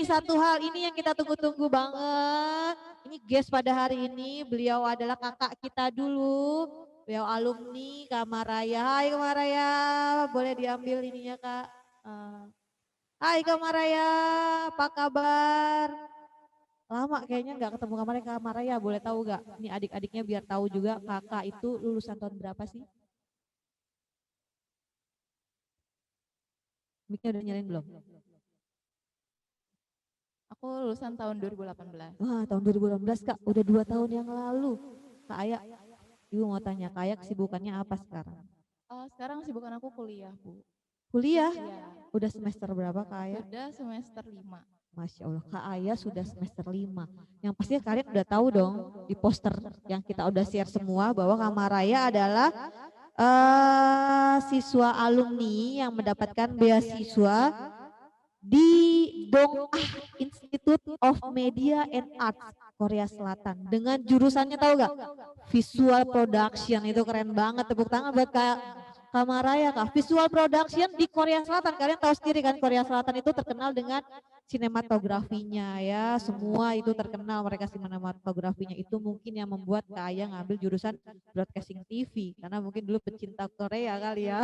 nih satu hal ini yang kita tunggu-tunggu banget. Ini guest pada hari ini, beliau adalah kakak kita dulu. Beliau alumni Kamaraya. Hai Kamaraya, boleh diambil ininya Kak. Hai Kamaraya, apa kabar? Lama kayaknya nggak ketemu Kamaraya, boleh tahu nggak? Ini adik-adiknya biar tahu juga kakak itu lulusan tahun berapa sih? Mic-nya udah nyalain belum? Aku lulusan tahun 2018. Wah, tahun 2018 Kak, udah 2 tahun yang lalu. Kak Aya, Ibu mau tanya, Kak Aya kesibukannya apa sekarang? Sekarang sibukan aku kuliah, Bu. Kuliah? Iya. Udah semester berapa Kak Aya? Sudah semester 5. Masya Allah, Kak Aya sudah semester 5. Yang pasti kalian udah tahu dong di poster yang kita udah share semua bahwa Kamaraya adalah siswa alumni yang mendapatkan beasiswa di Dong Institute of Media and Arts Korea Selatan dengan jurusannya tahu gak? Visual Production. Itu keren banget, tepuk tangan buat Kak Kamaraya Kak. Visual Production di Korea Selatan, kalian tahu sendiri kan Korea Selatan itu terkenal dengan sinematografinya ya, semua itu terkenal mereka sinematografinya. Itu mungkin yang membuat Kak Aya ngambil jurusan broadcasting TV karena mungkin dulu pecinta Korea kali ya.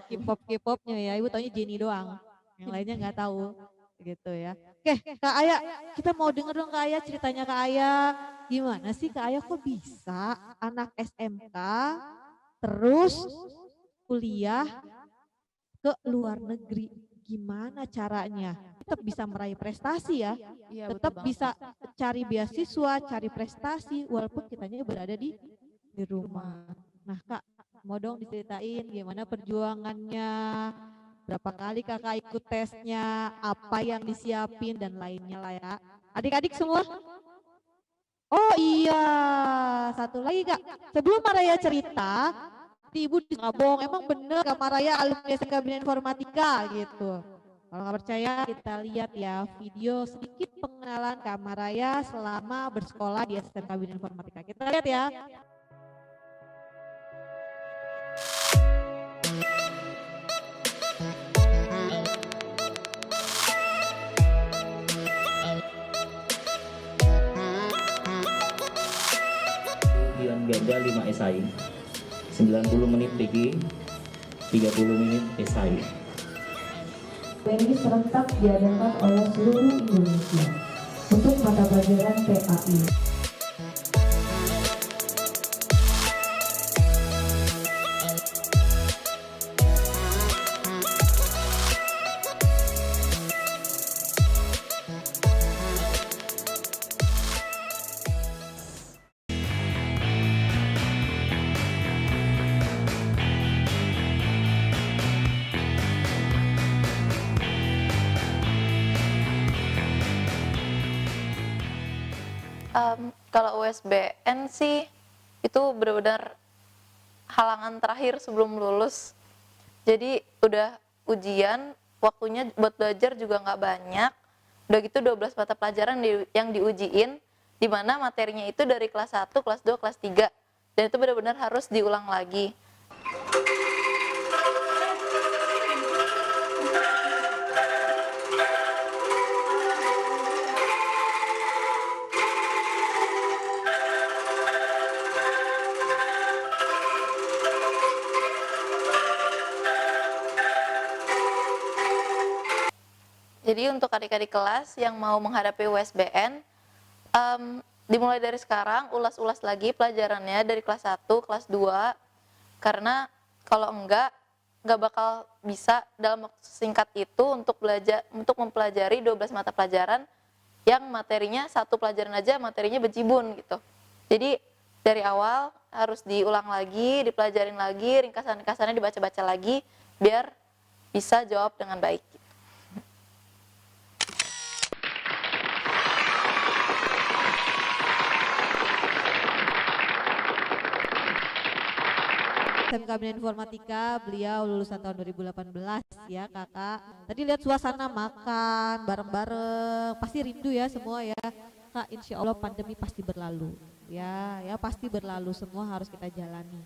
K-popnya ya, Ibu taunya Jennie doang, yang lainnya nggak tahu gitu ya. Oke Kak Aya, kita mau denger dong Kak Aya ceritanya Kak Aya, gimana sih Kak Aya kok bisa anak SMK terus kuliah ke luar negeri, gimana caranya tetap bisa meraih prestasi ya, Iya, tetap betul bisa banget. cari beasiswa, cari prestasi walaupun kitanya berada di rumah. Nah Kak, mau dong diceritain gimana perjuangannya, berapa kali kakak ikut tesnya, apa yang disiapin dan lainnya lah ya. Adik-adik semua? Oh iya, satu lagi Kak, sebelum Maraya cerita, Ibu nggak bohong, emang bener Kak Maraya alumni SMK Bina Informatika gitu. Kalau nggak percaya kita lihat ya video sedikit pengenalan Kak Maraya selama bersekolah di SMK Bina Informatika. Kita lihat ya. Dian Ganda 5 esai, 90 menit PG, 30 menit esai. Ini serentak diadakan oleh seluruh Indonesia untuk mata pelajaran PAI. Kalau USBN sih itu benar-benar halangan terakhir sebelum lulus. Jadi udah ujian, waktunya buat belajar juga nggak banyak. Udah gitu 12 mata pelajaran yang diujiin, di mana materinya itu dari kelas 1, kelas 2, kelas 3. Dan itu benar-benar harus diulang lagi. Jadi untuk adik-adik kelas yang mau menghadapi USBN, dimulai dari sekarang, ulas-ulas lagi pelajarannya dari kelas 1, kelas 2, karena kalau enggak bakal bisa dalam waktu singkat itu untuk mempelajari 12 mata pelajaran yang materinya satu pelajaran aja materinya bejibun gitu. Jadi dari awal harus diulang lagi, dipelajarin lagi, ringkasan-ringkasannya dibaca-baca lagi biar bisa jawab dengan baik. SMK Bina Informatika, beliau lulusan tahun 2018 ya kakak. Tadi lihat suasana makan bareng-bareng, pasti rindu ya semua ya. Kak, insya Allah pandemi pasti berlalu ya, pasti berlalu, semua harus kita jalani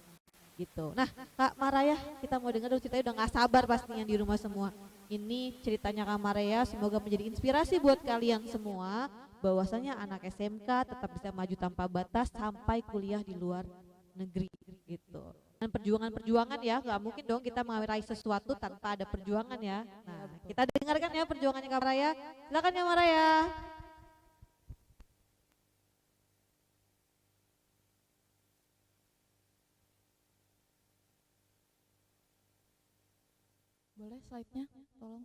gitu. Nah Kak Maraya, kita mau dengar dong ceritanya, udah gak sabar pastinya di rumah semua. Ini ceritanya Kak Maria, semoga menjadi inspirasi buat kalian semua bahwasanya anak SMK tetap bisa maju tanpa batas sampai kuliah di luar negeri gitu. Dan perjuangan-perjuangan ya, nggak mungkin dong kita meraih sesuatu tanpa ada perjuangan ya. Nah, kita dengarkan ya perjuangannya Kak Maria. Silakan ya Maria. Boleh slide-nya, tolong.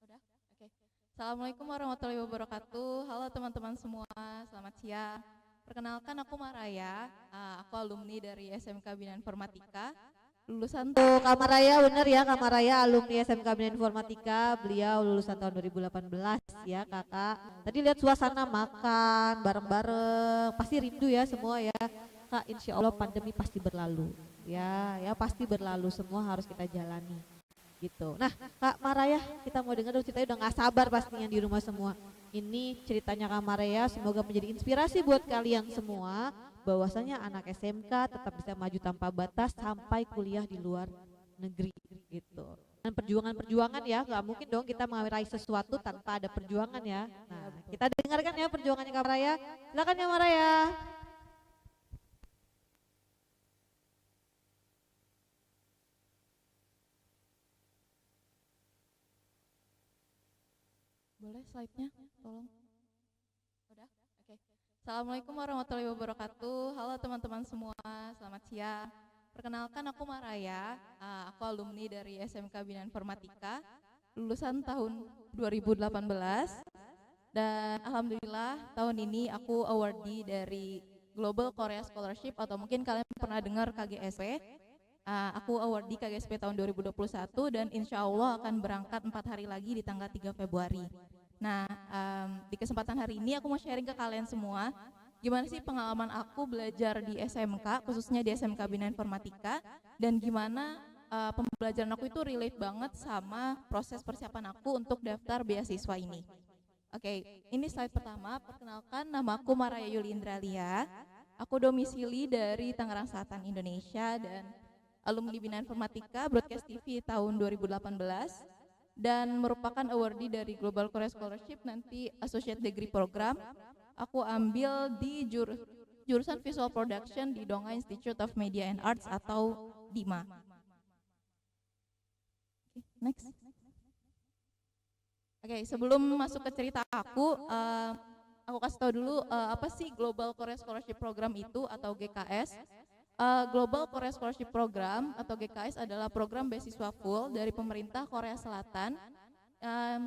Udah? Oke. Assalamualaikum warahmatullahi wabarakatuh. Halo teman-teman semua, selamat siang. Perkenalkan aku Maraya, aku alumni dari SMK Bina Informatika. Lulusan Tuh Kak Maria bener ya, Kak Maria alumni SMK Bina Informatika, beliau lulusan tahun 2018 ya Kakak. Tadi lihat suasana makan bareng-bareng, pasti rindu ya semua ya. Kak, insya Allah pandemi pasti berlalu ya, pasti berlalu, semua harus kita jalani gitu. Nah Kak Maraya, kita mau dengar dulu ceritanya, udah gak sabar pastinya di rumah semua. Ini ceritanya Kak Maraya, semoga menjadi inspirasi buat kalian semua bahwasanya anak SMK tetap bisa maju tanpa batas sampai kuliah di luar negeri gitu. Dan perjuangan-perjuangan ya, nggak mungkin dong kita meraih sesuatu tanpa ada perjuangan ya. Nah, kita dengarkan ya perjuangannya Kak Maraya. Silakan ya Maraya. Boleh slide-nya, tolong. Udah? Oke. Assalamualaikum warahmatullahi wabarakatuh. Halo teman-teman semua, selamat siang. Perkenalkan aku Maraya, aku alumni dari SMK Bina Informatika. Lulusan tahun 2018. Dan alhamdulillah tahun ini aku awardee dari Global Korea Scholarship, atau mungkin kalian pernah dengar KGSP. Aku awardee KGSP tahun 2021 dan insya Allah akan berangkat 4 hari lagi di tanggal 3 Februari. Nah, di kesempatan hari ini aku mau sharing ke kalian semua gimana sih pengalaman aku belajar di SMK, khususnya di SMK Bina Informatika, dan gimana pembelajaran aku itu relate banget sama proses persiapan aku untuk daftar beasiswa ini. Oke, ini slide pertama. Perkenalkan, nama aku Maraya Yuli Indralia. Aku domisili dari Tangerang Selatan, Indonesia, dan alumni Bina Informatika Broadcast TV tahun 2018 dan merupakan awardee dari Global Korea Scholarship, nanti Associate Degree Program. Aku ambil di jurusan Visual Production di Donghae Institute of Media and Arts atau DIMA. Okay, next. Oke, sebelum masuk ke cerita aku kasih tahu dulu apa sih Global Korea Scholarship Program itu atau GKS. Global Korea Scholarship Program atau GKS adalah program beasiswa full dari pemerintah Korea Selatan.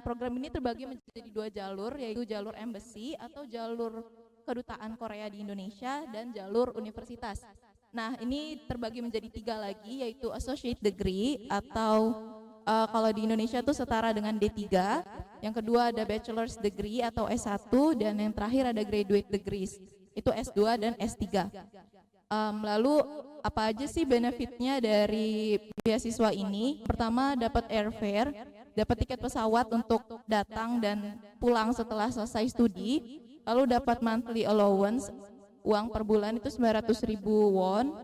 Program ini terbagi menjadi 2 jalur, yaitu jalur embassy atau jalur kedutaan Korea di Indonesia dan jalur universitas. Nah, ini terbagi menjadi 3 lagi, yaitu associate degree atau kalau di Indonesia itu setara dengan D3. Yang kedua ada bachelor's degree atau S1, dan yang terakhir ada graduate degrees, itu S2 dan S3. Lalu apa aja sih benefitnya dari beasiswa ini? Pertama, dapat airfare, dapat tiket pesawat untuk datang dan pulang setelah selesai studi. Lalu dapat monthly allowance, uang per bulan itu 900.000 won.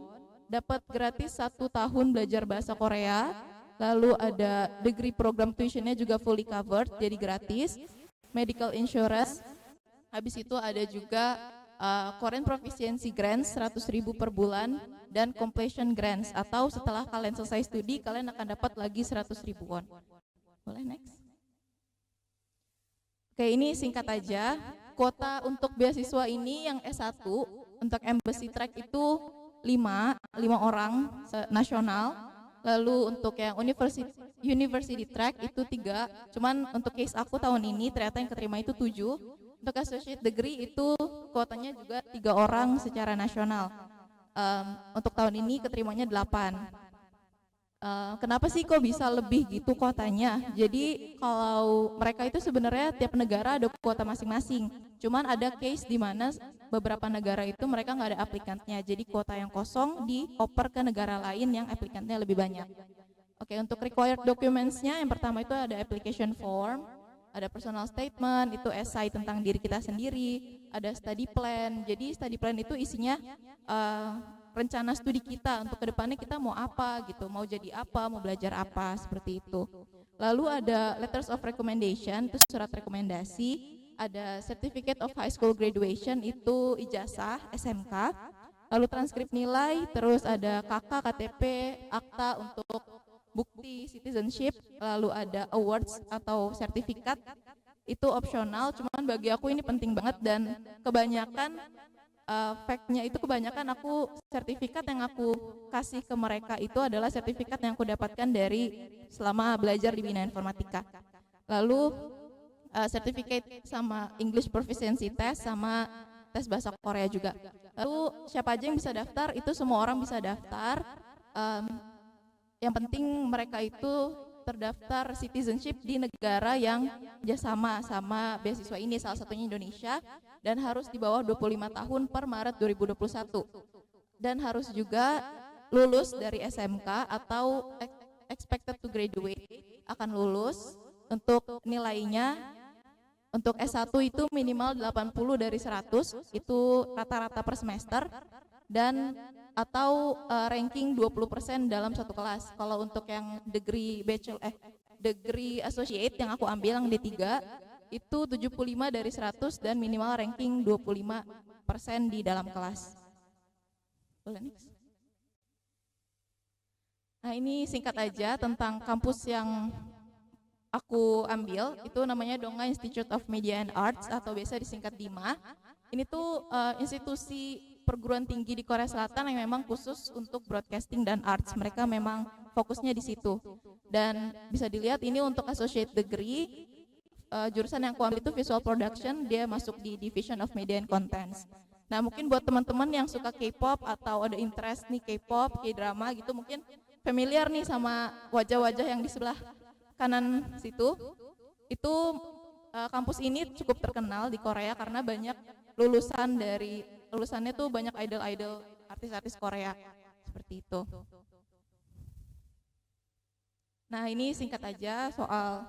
Dapat gratis 1 tahun belajar bahasa Korea. Lalu ada degree program tuitionnya juga fully covered, jadi gratis. Medical insurance. Habis itu ada juga Korean Proficiency Grants 100.000 per bulan, dan Completion Grants, atau setelah kalian selesai studi kalian akan dapat lagi 100.000 won. Boleh next? Oke, ini singkat aja. Kuota untuk beasiswa ini yang S1 untuk embassy track itu 5 orang nasional. Lalu untuk yang university track itu 3. Cuman untuk case aku tahun ini ternyata yang keterima itu 7. Untuk associate degree itu kuotanya juga 3 orang secara nasional. Untuk tahun ini keterimanya 8. Kenapa sih kok bisa lebih gitu kuotanya? Jadi kalau mereka itu sebenarnya tiap negara ada kuota masing-masing. Cuman ada case di mana beberapa negara itu mereka nggak ada aplikantnya. Jadi kuota yang kosong dioper ke negara lain yang aplikantnya lebih banyak. Oke, untuk required documents-nya yang pertama itu ada application form, ada personal statement, itu essay tentang diri kita sendiri, ada study plan. Jadi study plan itu isinya rencana studi kita untuk kedepannya kita mau apa gitu, mau jadi apa, mau belajar apa, seperti itu. Lalu ada letters of recommendation, itu surat rekomendasi. Ada certificate of high school graduation, itu ijazah SMK. Lalu transkrip nilai, terus ada KK, KTP, akta untuk bukti citizenship. Lalu ada awards atau sertifikat, itu opsional, cuman bagi aku ini penting banget. Dan kebanyakan fact-nya itu kebanyakan aku sertifikat yang aku kasih ke mereka itu adalah sertifikat yang aku dapatkan dari selama belajar di Bina Informatika. Lalu sertifikat sama English Proficiency Test sama tes bahasa Korea juga. Lalu siapa aja yang bisa daftar? Itu semua orang bisa daftar. Yang penting mereka itu terdaftar citizenship di negara yang kerjasama sama beasiswa ini, salah satunya Indonesia, dan harus di bawah 25 tahun per Maret 2021. Dan harus juga lulus dari SMK atau expected to graduate, akan lulus. Untuk nilainya untuk S1 itu minimal 80 dari 100, itu rata-rata per semester, dan atau ranking 20% dalam satu kelas. Kalau untuk yang degree associate yang aku ambil yang D3 itu 75 dari 100 dan minimal ranking 25% di dalam kelas. Boleh next. Nah, ini singkat aja tentang kampus yang aku ambil, itu namanya Donghae Institute of Media and Arts atau biasa disingkat DIMA. Ini tuh institusi perguruan tinggi di Korea Selatan yang memang khusus untuk broadcasting dan arts. Mereka memang fokusnya di situ. Dan bisa dilihat ini untuk associate degree, jurusan yang aku ambil itu visual production, dia masuk di Division of Media and Contents. Nah, mungkin buat teman-teman yang suka K-pop atau ada interest nih K-pop, K-drama gitu, mungkin familiar nih sama wajah-wajah yang di sebelah kanan situ. Itu kampus ini cukup terkenal di Korea karena banyak lulusannya tuh banyak idol-idol artis-artis Korea seperti itu. Nah, ini singkat aja soal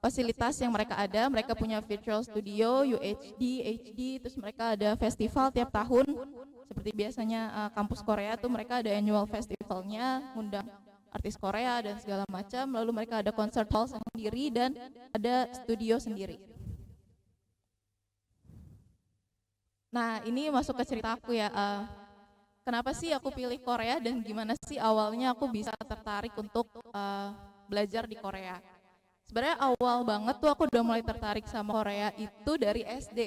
fasilitas yang mereka ada. Mereka punya virtual studio, UHD, HD, terus mereka ada festival tiap tahun. Seperti biasanya kampus Korea tuh mereka ada annual festivalnya, ngundang artis Korea dan segala macam. Lalu mereka ada concert hall sendiri dan ada studio sendiri. Nah, ini masuk ke cerita aku ya. Kenapa sih aku pilih Korea dan gimana sih awalnya aku bisa tertarik untuk belajar di Korea. Sebenarnya awal banget tuh aku udah mulai tertarik sama Korea itu dari SD.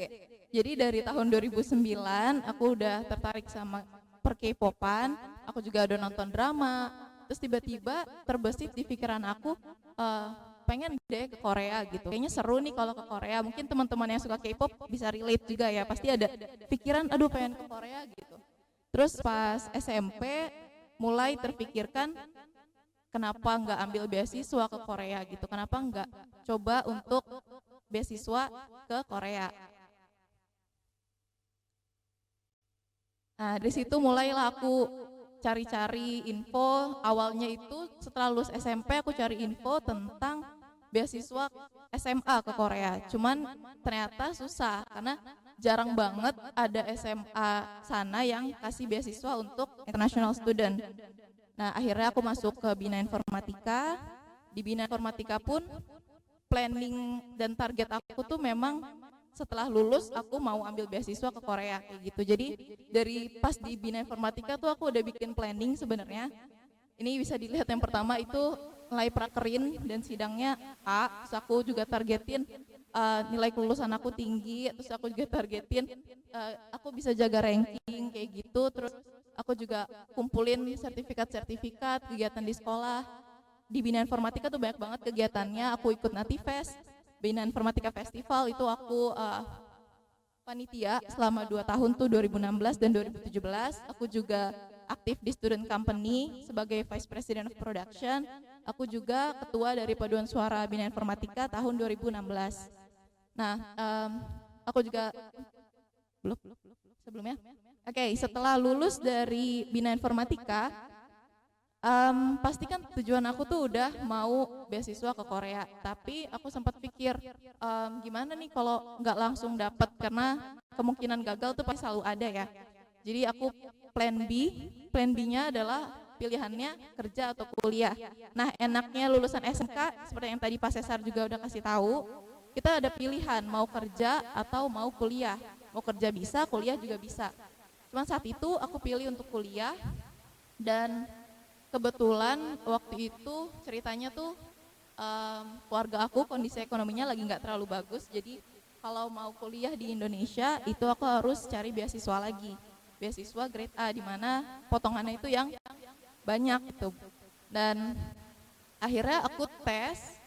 Jadi dari tahun 2009 aku udah tertarik sama per K-popan. Aku juga udah nonton drama. Terus tiba-tiba terbesit di pikiran aku, pengen deh ke Korea gitu. Kayaknya seru nih kalau ke Korea. Mungkin teman-teman yang suka K-pop bisa relate juga ya. Pasti ada pikiran, aduh pengen ke Korea gitu. Terus pas SMP mulai terpikirkan, kenapa nggak ambil beasiswa ke Korea gitu. Kenapa nggak coba untuk beasiswa ke Korea. Nah, dari situ mulailah aku cari-cari info. Awalnya itu setelah lulus SMP aku cari info tentang beasiswa SMA ke Korea. Cuman ternyata susah karena jarang banget ada SMA sana yang kasih beasiswa untuk international student. Nah, akhirnya aku masuk ke Bina Informatika. Di Bina Informatika pun planning dan target aku tuh memang setelah lulus aku mau ambil beasiswa ke Korea kayak gitu. Jadi dari pas di Bina Informatika tuh aku udah bikin planning sebenarnya. Ini bisa dilihat yang pertama itu nilai prakerin dan sidangnya A. Terus aku juga targetin nilai kelulusan aku tinggi. Terus aku juga targetin aku bisa jaga ranking kayak gitu. Terus aku juga kumpulin sertifikat-sertifikat kegiatan di sekolah. Di Bina Informatika tuh banyak banget kegiatannya. Aku ikut Natifest, Bina Informatika Festival itu aku panitia selama 2 tahun tuh 2016 dan 2017. Aku juga aktif di student company sebagai Vice President of Production. Aku juga ketua dari Paduan Suara Bina Informatika tahun 2016. Nah, aku juga belum sebelumnya. Oke, setelah lulus dari Bina Informatika, pasti kan tujuan aku tuh udah mau beasiswa ke Korea, tapi aku sempat pikir gimana nih kalau nggak langsung dapat karena kemungkinan gagal tuh pasti selalu ada ya. Jadi aku plan B-nya adalah pilihannya kerja atau kuliah. Nah, enaknya lulusan SMK seperti yang tadi Pak Sesar juga udah kasih tahu, kita ada pilihan mau kerja atau mau kuliah. Mau kerja bisa, kuliah juga bisa. Cuman saat itu aku pilih untuk kuliah, dan kebetulan waktu itu ceritanya tuh keluarga aku kondisi ekonominya lagi nggak terlalu bagus, jadi kalau mau kuliah di Indonesia itu aku harus cari beasiswa lagi, beasiswa grade A, di mana potongannya itu yang banyak gitu. Dan akhirnya aku tes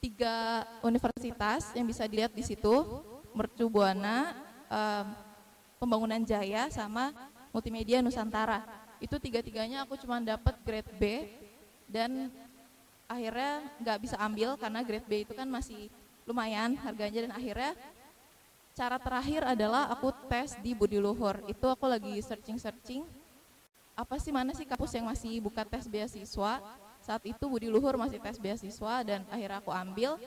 3 universitas yang bisa dilihat di situ, Mercu Buana, Pembangunan Jaya, sama Multimedia Nusantara. Itu 3-tiganya aku cuma dapat grade B, dan akhirnya nggak bisa ambil karena grade B itu kan masih lumayan harganya. Dan akhirnya cara terakhir adalah aku tes di Budi Luhur. Itu aku lagi searching apa sih, mana sih kampus yang masih buka tes beasiswa. Saat itu Budi Luhur masih tes beasiswa, dan akhirnya aku ambil,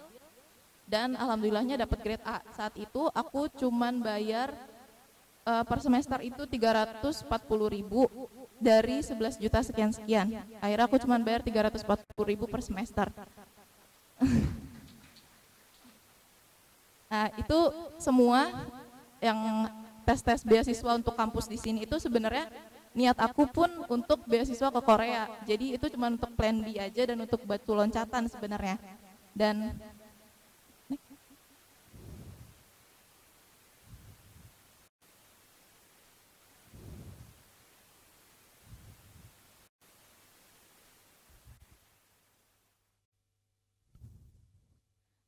dan alhamdulillahnya dapat grade A. Saat itu aku cuman bayar per semester itu 340.000 dari 11 juta sekian-sekian. Akhirnya aku cuman bayar 340.000 per semester. Nah, itu semua yang tes-tes beasiswa untuk kampus di sini itu sebenarnya niat aku pun untuk beasiswa ke Korea. Jadi itu cuma untuk plan B aja dan untuk batu loncatan sebenarnya. Dan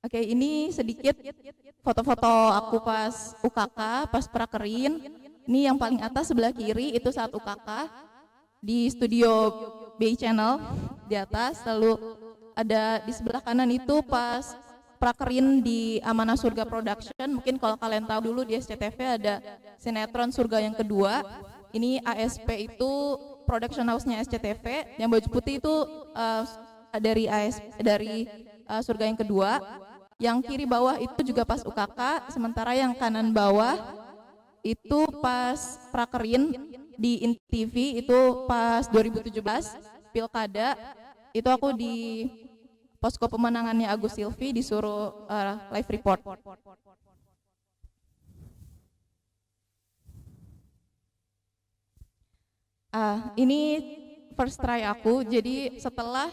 oke, ini sedikit foto-foto aku pas UKK, pas prakerin. Ini yang paling atas sebelah kiri itu saat UKK di studio BI Channel di atas. Lalu ada di sebelah kanan itu pas prakerin di Amanah Surga Production. Mungkin kalau kalian tahu, dulu di SCTV ada sinetron Surga yang kedua. Ini ASP itu production house-nya SCTV. Yang baju putih itu dari Surga yang kedua. Yang kiri bawah itu juga pas UKK, sementara yang kanan bawah itu pas prakerin di INTV itu pas 2017 Pilkada. Itu aku di posko pemenangannya Agus Silvi disuruh live report. Ini first try aku, jadi setelah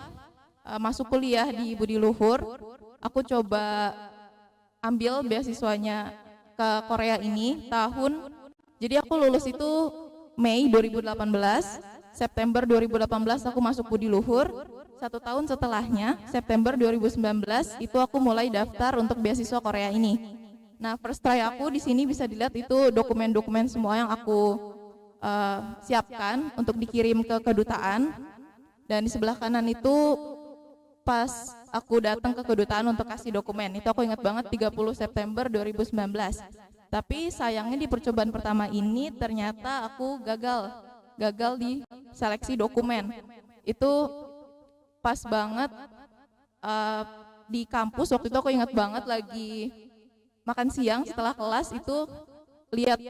masuk kuliah di Budi Luhur, aku coba ambil beasiswanya ke Korea ini jadi aku lulus itu Mei 2018, September 2018 aku masuk Budi Luhur. 1 tahun setelahnya, September 2019 itu aku mulai daftar untuk beasiswa Korea ini. Nah, first try aku di sini bisa dilihat itu dokumen-dokumen semua yang aku siapkan untuk dikirim ke kedutaan. Dan di sebelah kanan itu pas aku datang ke kedutaan untuk kasih dokumen, itu aku ingat banget 30 September 2019. Tapi sayangnya di percobaan pertama ini ternyata aku gagal di seleksi dokumen. Itu pas banget di kampus, waktu itu aku ingat banget lagi makan siang setelah kelas, itu lihat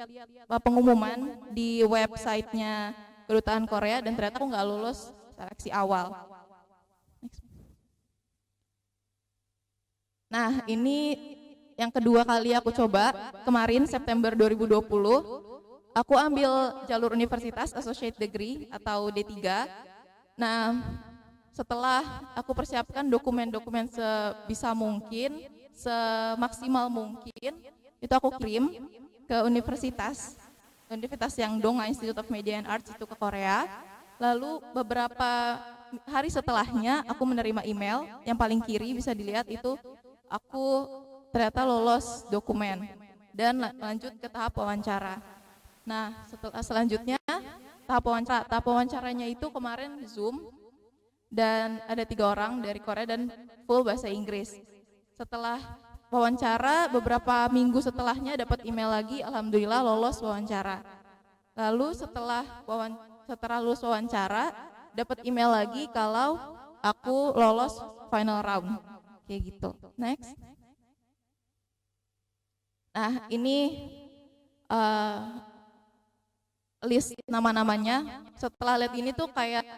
pengumuman di websitenya kedutaan Korea, dan ternyata aku nggak lulus seleksi awal. Nah, ini yang kedua kali aku coba, kemarin September 2020, aku ambil jalur Universitas Associate Degree atau D3. Nah, setelah aku persiapkan dokumen-dokumen sebisa mungkin, semaksimal mungkin, itu aku kirim ke universitas yang Donga Institute of Media and Arts itu ke Korea. Lalu beberapa hari setelahnya aku menerima email, yang paling kiri bisa dilihat itu aku ternyata lolos dokumen dan lanjut ke tahap wawancara. Nah, selanjutnya tahap wawancaranya itu kemarin Zoom, dan ada 3 orang dari Korea dan full bahasa Inggris. Setelah wawancara, beberapa minggu setelahnya dapat email lagi, alhamdulillah lolos wawancara. Lalu setelah lulus wawancara, dapat email lagi kalau aku lolos final round. Kayak gitu. Next. Nah, ini list nama-namanya. Setelah lihat ini tuh kayak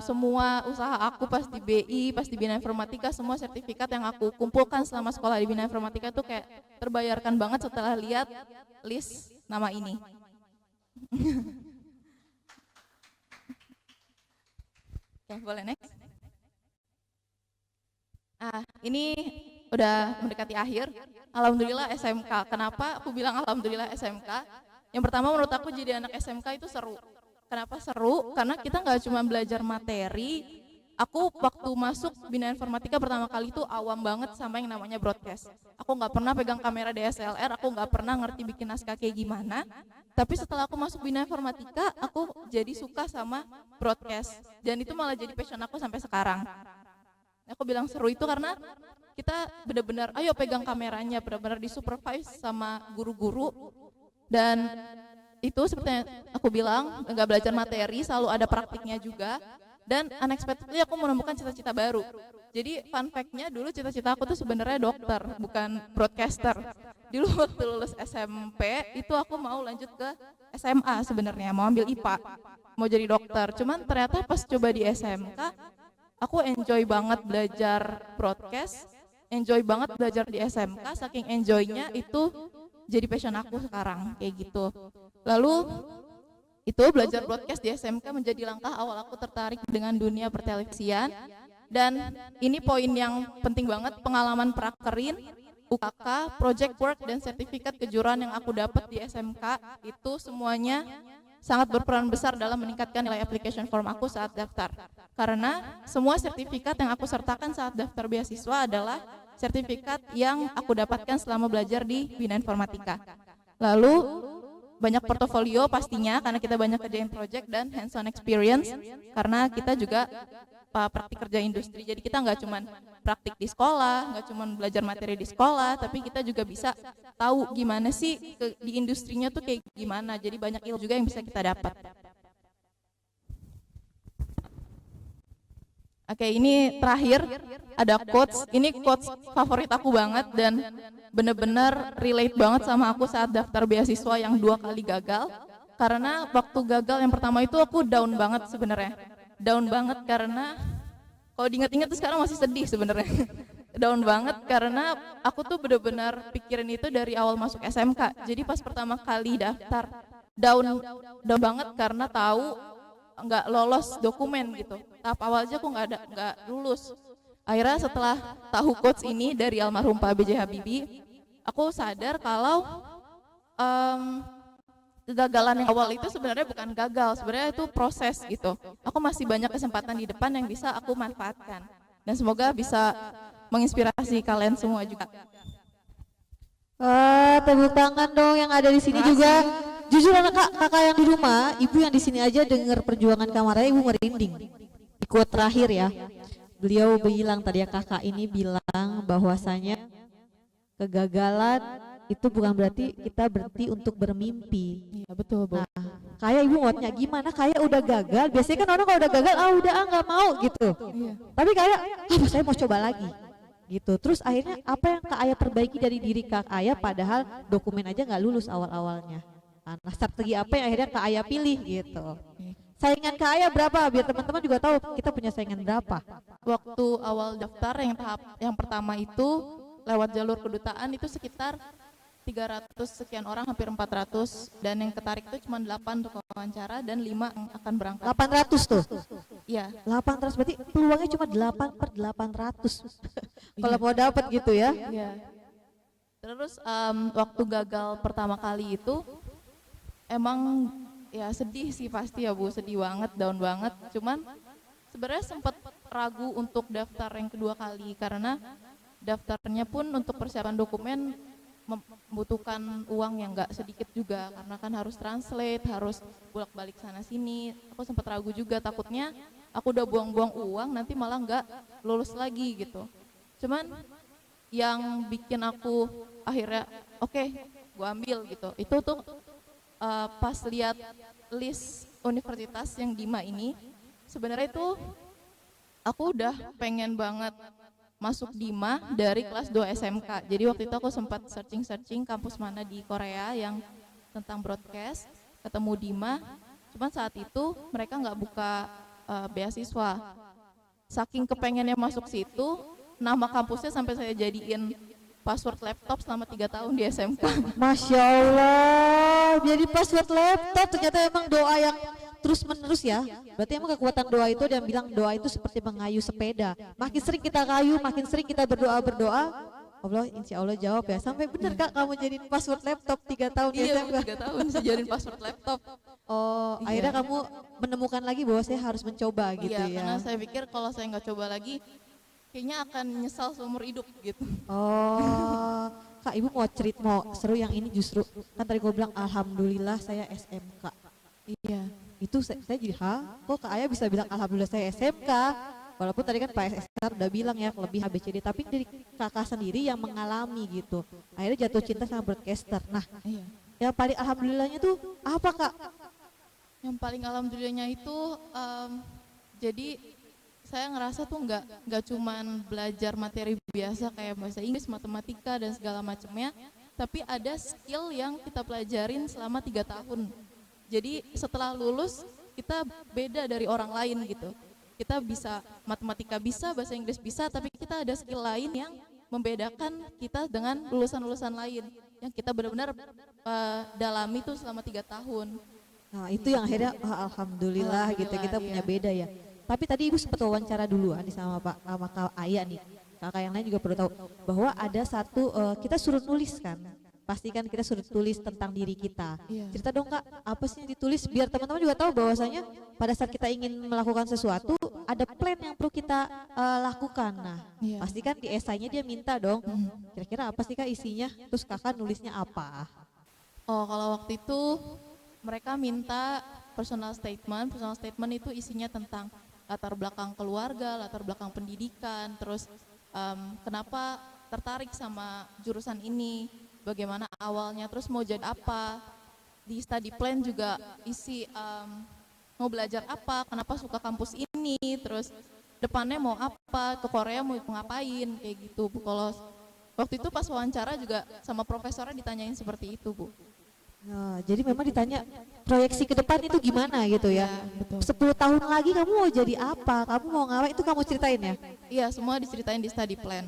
semua usaha aku pas di BI, pas di Bina Informatika, semua sertifikat yang aku kumpulkan selama sekolah di Bina Informatika itu kayak terbayarkan banget setelah lihat list nama ini. Oke, boleh next. Ini udah mendekati akhir. Alhamdulillah SMK. Kenapa aku bilang alhamdulillah SMK? Yang pertama menurut aku jadi anak SMK itu seru. Kenapa seru? Karena kita nggak cuma belajar materi. Aku waktu masuk Bina Informatika pertama kali itu awam banget sama yang namanya broadcast. Aku nggak pernah pegang kamera DSLR, aku nggak pernah ngerti bikin naskah kayak gimana. Tapi setelah aku masuk Bina Informatika, aku jadi suka sama broadcast. Dan itu malah jadi passion aku sampai sekarang. Aku bilang seru itu karena kita benar-benar ayo pegang kameranya, benar-benar disupervise sama guru-guru. Dan itu seperti yang aku bilang, nggak belajar materi, selalu ada praktiknya juga. Dan unexpectedly aku menemukan cita-cita baru. Jadi fun fact-nya dulu cita-cita aku tuh sebenarnya dokter, bukan broadcaster. Dulu waktu lulus SMP itu aku mau lanjut ke SMA sebenarnya, mau ambil IPA, mau jadi dokter. Cuman ternyata pas coba di SMK, aku enjoy banget belajar broadcast, enjoy banget belajar di SMK, saking enjoy-nya itu jadi passion aku sekarang, kayak gitu. Lalu itu belajar broadcast di SMK menjadi langkah awal aku tertarik dengan dunia pertelevisian. Dan ini poin yang penting banget, pengalaman prakerin, UKK, project work, dan sertifikat kejuruan yang aku dapat di SMK itu semuanya sangat berperan besar dalam meningkatkan nilai application form aku saat daftar. Karena semua sertifikat yang aku sertakan saat daftar beasiswa adalah sertifikat yang aku dapatkan selama belajar di Bina Informatika. Lalu banyak portofolio pastinya karena kita banyak kerjain project dan hands-on experience karena kita juga praktik kerja industri. Jadi kita nggak cuma praktik di sekolah, nggak cuma belajar materi di sekolah, tapi kita juga bisa tahu gimana sih di industrinya tuh kayak gimana. Jadi banyak ilmu juga yang bisa kita dapat. Oke, ini terakhir ada quotes. Ini quotes favorit aku banget dan bener-bener relate banget sama aku saat daftar beasiswa yang 2 kali gagal. Karena waktu gagal yang pertama itu aku down banget sebenarnya. Down banget karena kalau diingat-ingat tuh sekarang masih sedih sebenarnya. Down banget karena aku tuh bener-bener pikirin itu dari awal masuk SMK. Jadi pas pertama kali daftar down banget karena tahu nggak lolos dokumen gitu. Tahap awal aja aku nggak lulus. Akhirnya setelah tahu quotes ini dari almarhum Pak B.J. Habibie, aku sadar kalau kegagalan yang awal itu sebenarnya bukan gagal, sebenarnya itu proses gitu. Aku masih banyak kesempatan di depan yang bisa aku manfaatkan. Dan semoga bisa menginspirasi kalian semua juga. Tepuk tangan dong yang ada di sini juga. Jujur anak kakak yang di rumah, ibu yang di sini aja dengar perjuangan kamarnya, ibu merinding. Di quote terakhir ya, beliau bilang tadi ya, kakak ini bilang bahwasanya kegagalan itu bukan berarti kita berhenti untuk bermimpi. Iya betul, Bu. Nah, kayak ibu ngotnya gimana? Kayak udah gagal. Biasanya kan orang kalau udah gagal, udah nggak mau gitu. Iya. Tapi kayak, saya mau coba lagi. Gitu. Terus akhirnya apa yang Kak Aya perbaiki dari diri Kak Aya padahal dokumen aja nggak lulus awal-awalnya. Nah, strategi apa yang akhirnya Kak Aya pilih gitu. Saingan Kak Aya berapa? Biar teman-teman juga tahu kita punya saingan berapa. Waktu awal daftar yang tahap yang pertama itu lewat jalur kedutaan itu sekitar 300 sekian orang, hampir 400, dan yang ketarik itu cuma 8 untuk wawancara dan 5 yang akan berangkat. 800 tuh. Iya. 800 berarti peluangnya cuma 8/800. Kalau mau dapat gitu ya. Iya. Terus waktu gagal pertama kali itu emang ya sedih sih pasti ya Bu, sedih banget, down banget. Cuman sebenarnya sempat ragu untuk daftar yang kedua kali karena daftarnya pun untuk persiapan dokumen membutuhkan uang yang nggak sedikit juga karena kan harus translate, harus bolak-balik sana sini. Aku sempat ragu juga, takutnya aku udah buang-buang uang nanti malah nggak lulus lagi gitu. Cuman yang bikin aku akhirnya oke, gua ambil gitu. Itu tuh pas lihat list universitas yang DIMA ini, sebenarnya itu aku udah pengen banget masuk DIMA dari kelas 2 SMK. Jadi waktu itu aku sempat searching kampus mana di Korea yang tentang broadcast, ketemu DIMA. Cuman saat itu mereka nggak buka beasiswa. Saking kepengennya masuk situ, nama kampusnya sampai saya jadiin password laptop selama 3 tahun di SMK. Masya Allah, jadi password laptop ternyata emang doa yang terus menerus ya. Berarti emang kekuatan doa itu, dia bilang doa itu seperti mengayuh sepeda. Makin sering kita kayu, makin sering kita berdoa, Allah insya Allah jawab ya. Sampai bener Kak kamu jadiin password laptop 3 tahun di Iya, SMK. 3 tahun saya jadiin password laptop. Oh, Iya. akhirnya kamu menemukan lagi bahwa saya harus mencoba gitu Iya, ya. karena saya pikir kalau saya nggak coba lagi, kayaknya akan nyesal seumur hidup gitu. Oh, Kak Ibu mau seru yang ini justru. Kan tadi gue bilang Alhamdulillah saya SMK. Iya. Itu saya jadi, kok Kak Ayah bisa bilang Alhamdulillah saya SMK? Walaupun tadi kan Pak SSR udah bilang ya lebih ABCD, tapi dari kakak sendiri yang mengalami gitu. Akhirnya jatuh cinta sama broadcaster. Nah, Iya. yang paling Alhamdulillahnya tuh apa Kak? Yang paling alhamdulillahnya itu jadi saya ngerasa tuh nggak cuman belajar materi biasa kayak bahasa Inggris, matematika dan segala macamnya, tapi ada skill yang kita pelajarin selama 3 tahun. Jadi setelah lulus kita beda dari orang lain gitu. Kita bisa matematika bisa, bahasa Inggris bisa, tapi kita ada skill lain yang membedakan kita dengan lulusan-lulusan lain yang kita benar-benar dalami tuh selama 3 tahun. Nah itu yang akhirnya Alhamdulillah gitu kita Iya. punya beda ya. Tapi tadi Ibu sempat wawancara duluan nih sama Kak Ayah nih. Kakak yang lain juga perlu tahu bahwa ada satu kita suruh nulis kan. Pastikan kita suruh tulis tentang diri kita. Iya. Cerita dong Kak, apa sih yang ditulis biar teman-teman juga tahu bahwasanya pada saat kita ingin melakukan sesuatu ada plan yang perlu kita lakukan. Nah, Iya. pastikan di esainya dia minta dong. Kira-kira apa sih Kak isinya? Terus Kakak nulisnya apa? Oh, kalau waktu itu mereka minta personal statement. Personal statement itu isinya tentang latar belakang keluarga, latar belakang pendidikan, terus kenapa tertarik sama jurusan ini, bagaimana awalnya, terus mau jadi apa. Di study plan juga isi mau belajar apa, kenapa suka kampus ini, terus depannya mau apa, ke Korea mau ngapain, kayak gitu Bu. Kalau waktu itu pas wawancara juga sama profesornya ditanyain seperti itu Bu. Nah, jadi memang ditanya proyeksi ke depan itu gimana gitu ya. Betul. 10 tahun lagi kamu mau jadi apa? Kamu mau ngapain? Itu kamu ceritain ya? Iya, semua diceritain di study plan.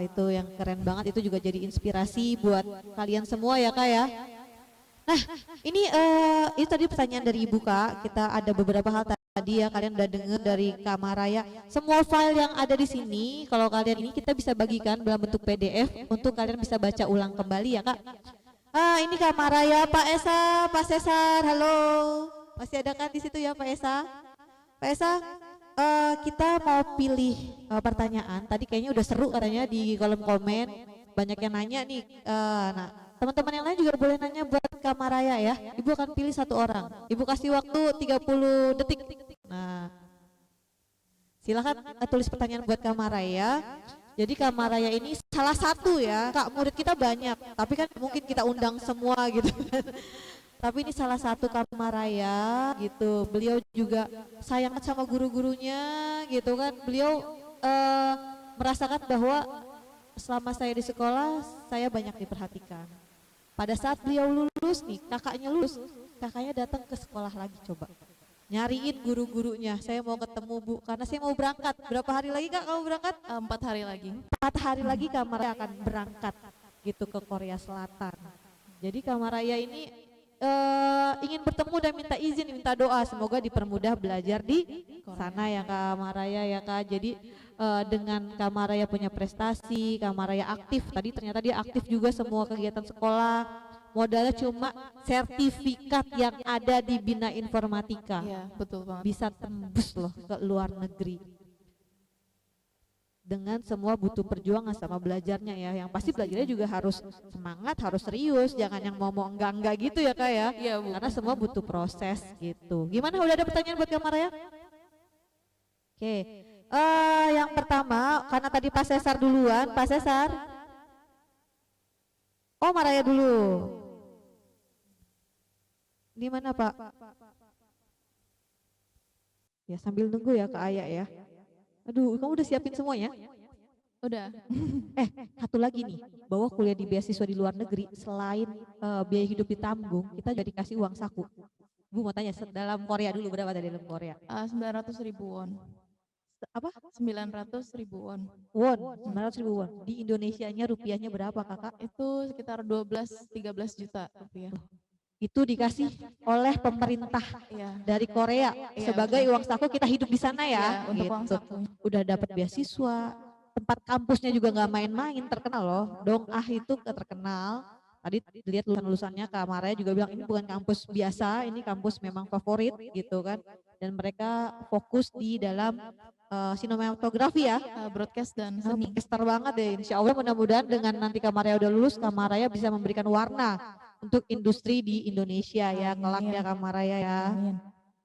Itu yang keren banget. Itu juga jadi inspirasi buat kalian semua ya Kak ya. Nah, ini itu tadi pertanyaan dari Ibu Kak. Kita ada beberapa hal tadi ya kalian udah dengar dari Kak Maraya. Semua file yang ada di sini, kalau kalian ini kita bisa bagikan dalam bentuk PDF untuk kalian bisa baca ulang kembali ya Kak. Ini Kak Maraya, Pak Esa, Pak Cesar, halo. Masih ada kan di situ ya Pak Esa? Pak Esa, kita mau pilih pertanyaan. Tadi kayaknya udah seru katanya di kolom komen. Banyak yang nanya nih. Nah, teman-teman yang lain juga boleh nanya buat Kak Maraya ya. Ibu akan pilih satu orang. Ibu kasih waktu 30 detik. Nah, silakan tulis pertanyaan buat Kak Maraya. Jadi Kak Maraya ini salah satu ya, Kak murid kita banyak, tapi kan mungkin kita undang semua gitu kan. Tapi ini salah satu Kak Maraya gitu, beliau juga sayang sama guru-gurunya gitu kan. Beliau merasakan bahwa selama saya di sekolah, saya banyak diperhatikan. Pada saat beliau lulus nih, kakaknya lulus, kakaknya datang ke sekolah lagi coba. Nyariin guru-gurunya, saya mau ketemu Bu, karena saya mau berangkat. Berapa hari lagi Kak kamu berangkat? 4 hari lagi. 4 hari lagi Kak Maraya akan berangkat gitu ke Korea Selatan. Jadi Kak Maraya ini ingin bertemu dan minta izin, minta doa, semoga dipermudah belajar di sana ya Kak Maraya ya Kak. Jadi dengan Kak Maraya punya prestasi, Kak Maraya aktif, tadi ternyata dia aktif juga semua kegiatan sekolah. Modalnya cuma sertifikat yang ada di Bina Informatika. Iya, betul banget. Bisa tembus loh ke luar negeri. Dengan semua butuh perjuangan sama belajarnya ya. Yang pasti belajarnya juga harus semangat, harus serius, jangan yang mau enggak gitu ya Kak ya. Iya, Bu. Karena semua butuh proses gitu. Gimana, udah ada pertanyaan buat Kak Maraya? Oke. Yang pertama, karena tadi Pak Cesar duluan, Pak Cesar. Oh, Maraya dulu. Di mana Pak? Ya sambil nunggu ya Kak Ayah ya. Aduh, kamu udah siapin semuanya? Udah. Satu lagi nih, bahwa kuliah di beasiswa di luar negeri selain biaya hidup ditanggung, kita juga dikasih uang saku. Bu mau tanya dalam Korea dulu berapa tadi dalam Korea? 900.000 won. Apa? 900.000 won. Won, 900.000 won. Di Indonesianya rupiahnya berapa kakak? Itu sekitar 12-13 juta rupiah. Itu dikasih oleh pemerintah Iya. dari Korea Iya, sebagai uang saku kita hidup di sana Iya, ya. untuk uang Gitu. sakunya. Udah dapat beasiswa, tempat kampusnya juga nggak main-main, terkenal loh. Dong itu terkenal. Tadi lihat lulusan-lulusannya Kak Maraya juga bilang ini bukan kampus biasa, ini kampus memang favorit gitu kan. Dan mereka fokus di dalam sinematografi ya. Broadcast dan seni. Podcaster banget deh. Insya Allah mudah-mudahan dengan nanti Kak Maraya udah lulus, Kak Maraya bisa memberikan warna untuk industri di Indonesia ya. Kelak ya Kak Maraya ya. Amin.